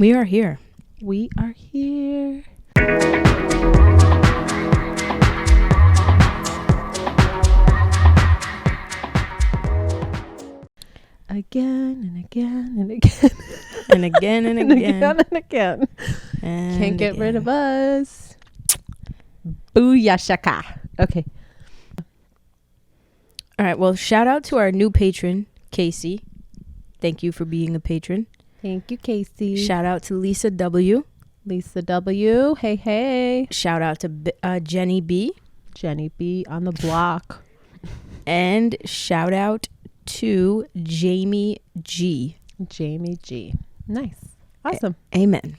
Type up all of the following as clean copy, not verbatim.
We are here. We are here. Again and again and again. And again and and again. again and again. And Can't get rid again. of us. Booyashaka. Okay. All right. Well, shout out to our new patron, Casey. Thank you for being a patron. Thank you, Casey. Shout out to Lisa W. Lisa W. Hey, hey. Shout out to Jenny B. Jenny B on the block. And shout out to Jamie G. Jamie G. Nice. Awesome. Amen.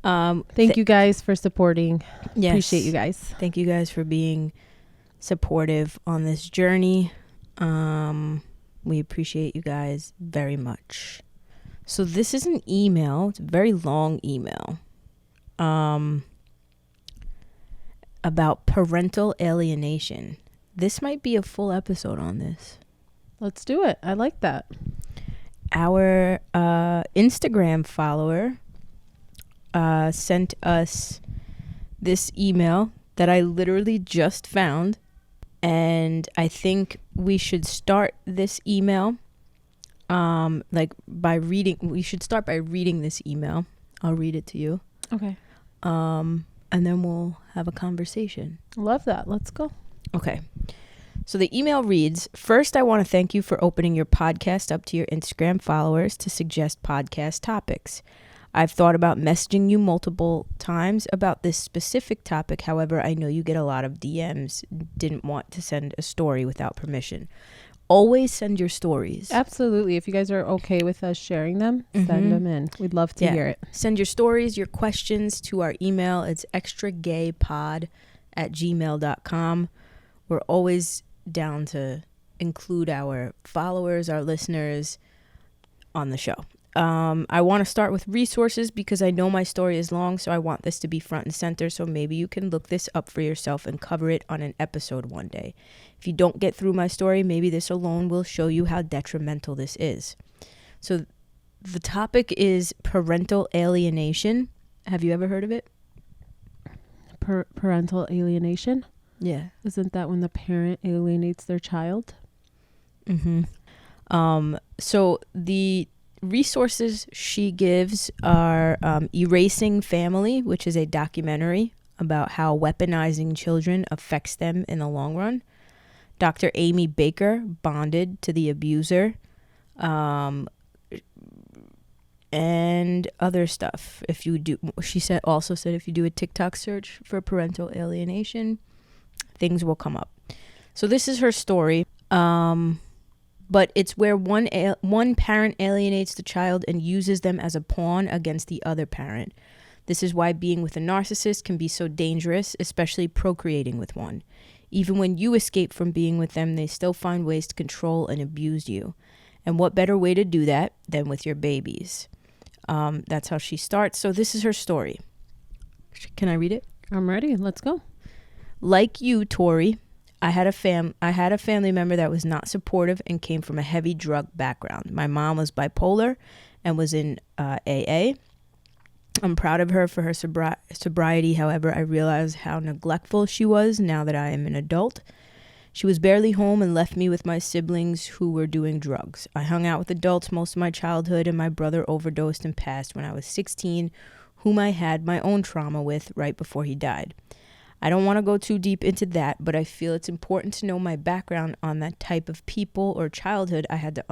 Thank you guys for supporting. Yes. Appreciate you guys. Thank you guys for being supportive on this journey. We appreciate you guys very much. So this is an email. It's a very long email. About parental alienation. This might be a full episode on this. Let's do it. I like that. Our Instagram follower sent us this email that I literally just found. And I think we should start this email we should start by reading this email. I'll read it to you. Okay. And then we'll have a conversation. Love that. Let's go. Okay. So the email reads, first, I want to thank you for opening your podcast up to your Instagram followers to suggest podcast topics. I've thought about messaging you multiple times about this specific topic. However, I know you get a lot of DMs. Didn't want to send a story without permission. Always send your stories. Absolutely. If you guys are okay with us sharing them, send them in. We'd love to hear it. Send your stories, your questions to our email. It's extragaypod@gmail.com. We're always down to include our followers, our listeners on the show. I want to start with resources because I know my story is long, so I want this to be front and center. So maybe you can look this up for yourself and cover it on an episode one day. If you don't get through my story, maybe this alone will show you how detrimental this is. So the topic is parental alienation. Have you ever heard of it? Parental alienation? Yeah. Isn't that when the parent alienates their child? Mm-hmm. So the resources she gives are Erasing Family, which is a documentary about how weaponizing children affects them in the long run. Dr. Amy Baker, Bonded to the Abuser, and other stuff. If you do, she also said if you do a TikTok search for parental alienation, things will come up. So this is her story. But it's where one parent alienates the child and uses them as a pawn against the other parent. This is why being with a narcissist can be so dangerous, especially procreating with one. Even when you escape from being with them, they still find ways to control and abuse you. And what better way to do that than with your babies? That's how she starts. So this is her story. Can I read it? I'm ready. Let's go. Like you, Tori, I had a family member that was not supportive and came from a heavy drug background. My mom was bipolar and was in AA. I'm proud of her for her sobriety. However, I realize how neglectful she was now that I am an adult. She was barely home and left me with my siblings who were doing drugs. I hung out with adults most of my childhood, and my brother overdosed and passed when I was 16, whom I had my own trauma with right before he died. I don't want to go too deep into that, but I feel it's important to know my background on that type of people or childhood I had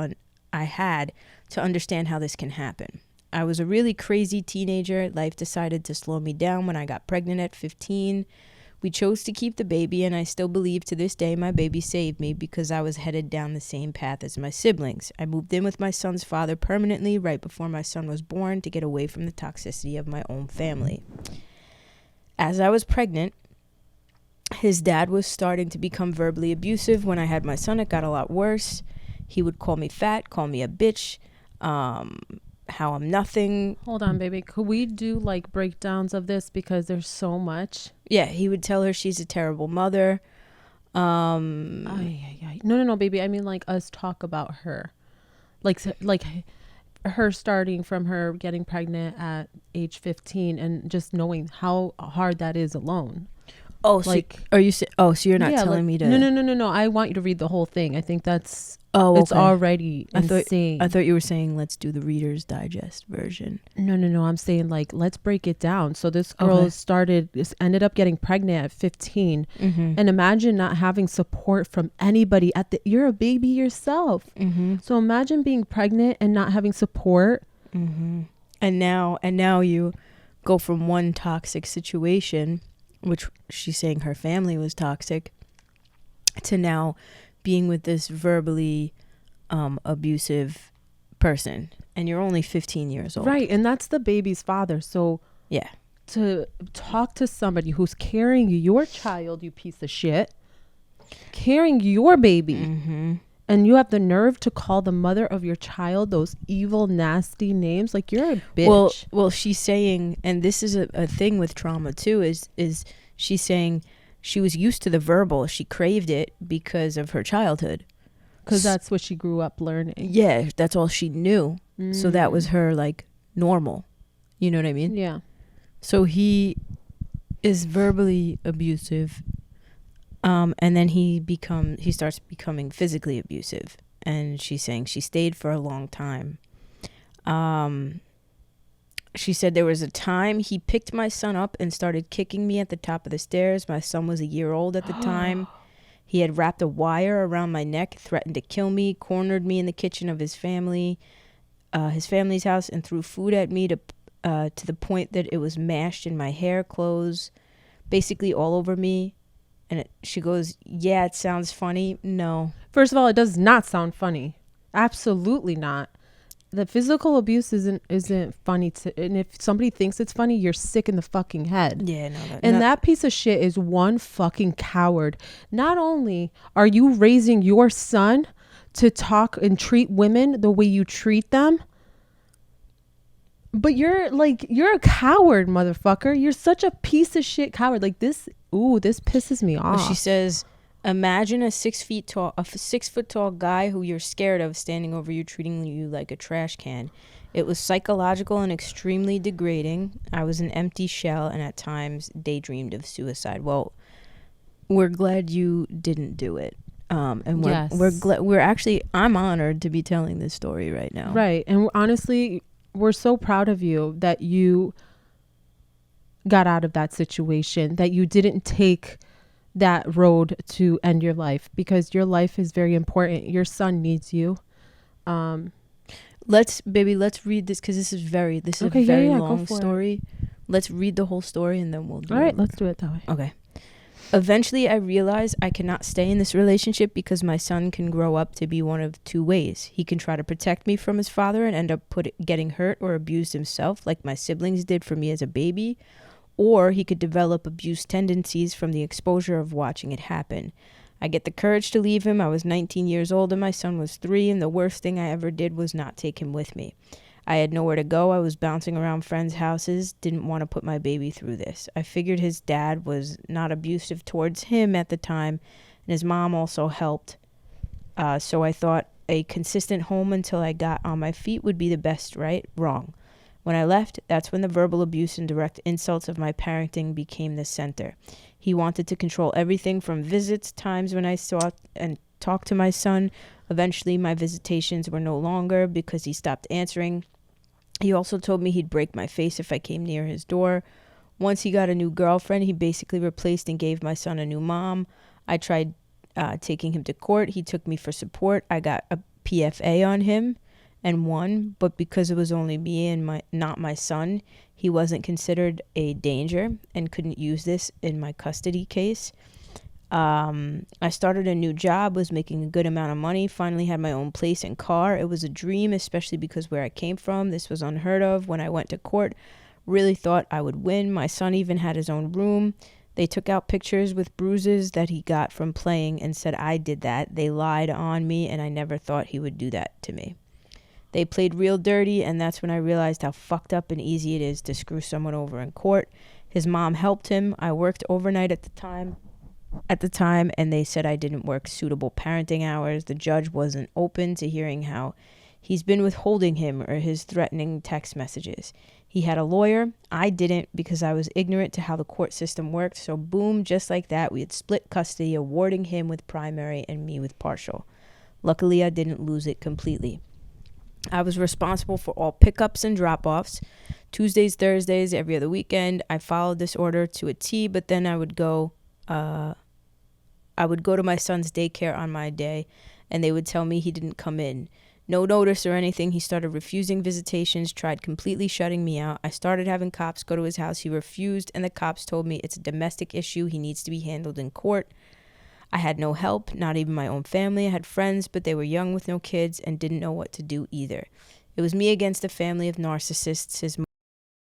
to understand how this can happen. I was a really crazy teenager. Life decided to slow me down when I got pregnant at 15. We chose to keep the baby, and I still believe to this day my baby saved me because I was headed down the same path as my siblings. I moved in with my son's father permanently right before my son was born to get away from the toxicity of my own family. As I was pregnant, his dad was starting to become verbally abusive. When I had my son, it got a lot worse. He would call me fat, call me a bitch, how I'm nothing. Hold on, baby. Could we do like breakdowns of this because there's so much? Yeah, he would tell her she's a terrible mother. No, baby. I mean like us talk about her. Like her starting from her getting pregnant at age 15 and just knowing how hard that is alone. Oh, like, so are you? So you're not telling me to? No. I want you to read the whole thing. I think that's. Oh, it's already insane. I thought you were saying let's do the Reader's Digest version. No. I'm saying like let's break it down. So this girl ended up getting pregnant at 15, and imagine not having support from anybody. You're a baby yourself, so imagine being pregnant and not having support. And now you go from one toxic situation, which she's saying her family was toxic, to now being with this verbally abusive person, and you're only 15 years old. Right, and that's the baby's father. So yeah, to talk to somebody who's carrying your child, you piece of shit, carrying your baby, and you have the nerve to call the mother of your child those evil, nasty names, like you're a bitch. Well, she's saying, and this is a thing with trauma too, is she's saying she was used to the verbal. She craved it because of her childhood. Because that's what she grew up learning. Yeah, that's all she knew. So that was her, like, normal. You know what I mean? Yeah. So he is verbally abusive. And then he starts becoming physically abusive. And she's saying she stayed for a long time. She said there was a time he picked my son up and started kicking me at the top of the stairs. My son was a year old at the time. He had wrapped a wire around my neck, threatened to kill me, cornered me in the kitchen of his family's house, and threw food at me to the point that it was mashed in my hair, clothes, basically all over me. And she goes, yeah, it sounds funny. No. First of all, it does not sound funny. Absolutely not. The physical abuse isn't funny and if somebody thinks it's funny, you're sick in the fucking head. Yeah, no. That piece of shit is one fucking coward. Not only are you raising your son to talk and treat women the way you treat them, but you're a coward, motherfucker. You're such a piece of shit coward. Like this pisses me off. She says, imagine a 6 foot tall guy who you're scared of standing over you, treating you like a trash can. It was psychological and extremely degrading. I was an empty shell and at times daydreamed of suicide. Well, we're glad you didn't do it. And I'm honored to be telling this story right now. Right. And honestly, we're so proud of you that you got out of that situation, that you didn't take that road to end your life, because your life is very important. Your son needs you. Let's read this, because this is a very long story. Let's read the whole story and then we'll do it. All right, let's do it that way. Okay. Eventually I realized I cannot stay in this relationship because my son can grow up to be one of two ways. He can try to protect me from his father and end up getting hurt or abused himself, like my siblings did for me as a baby, or he could develop abuse tendencies from the exposure of watching it happen. I get the courage to leave him. I was 19 years old and my son was 3, and the worst thing I ever did was not take him with me. I had nowhere to go. I was bouncing around friends' houses, didn't want to put my baby through this. I figured his dad was not abusive towards him at the time, and his mom also helped. So I thought a consistent home until I got on my feet would be the best, right? Wrong. When I left, that's when the verbal abuse and direct insults of my parenting became the center. He wanted to control everything from visits, times when I saw and talked to my son. Eventually, my visitations were no longer because he stopped answering. He also told me he'd break my face if I came near his door. Once he got a new girlfriend, he basically replaced and gave my son a new mom. I tried taking him to court. He took me for support. I got a PFA on him and won, but because it was only me and not my son, he wasn't considered a danger and couldn't use this in my custody case. I started a new job, was making a good amount of money, finally had my own place and car. It was a dream, especially because where I came from, this was unheard of. When I went to court, really thought I would win. My son even had his own room. They took out pictures with bruises that he got from playing and said I did that. They lied on me, and I never thought he would do that to me. They played real dirty, and that's when I realized how fucked up and easy it is to screw someone over in court. His mom helped him. I worked overnight at the time, and they said I didn't work suitable parenting hours. The judge wasn't open to hearing how He's been withholding him or his threatening text messages. He had a lawyer. I didn't because I was ignorant to how the court system worked. So boom, just like that, we had split custody, awarding him with primary and me with partial. Luckily, I didn't lose it completely. I was responsible for all pickups and drop-offs. Tuesdays, Thursdays, every other weekend. I followed this order to a T, but then I would go to my son's daycare on my day, and they would tell me he didn't come in. No notice or anything. He started refusing visitations, tried completely shutting me out. I started having cops go to his house. He refused, and the cops told me it's a domestic issue. He needs to be handled in court. I had no help, not even my own family. I had friends, but they were young with no kids and didn't know what to do either. It was me against a family of narcissists. His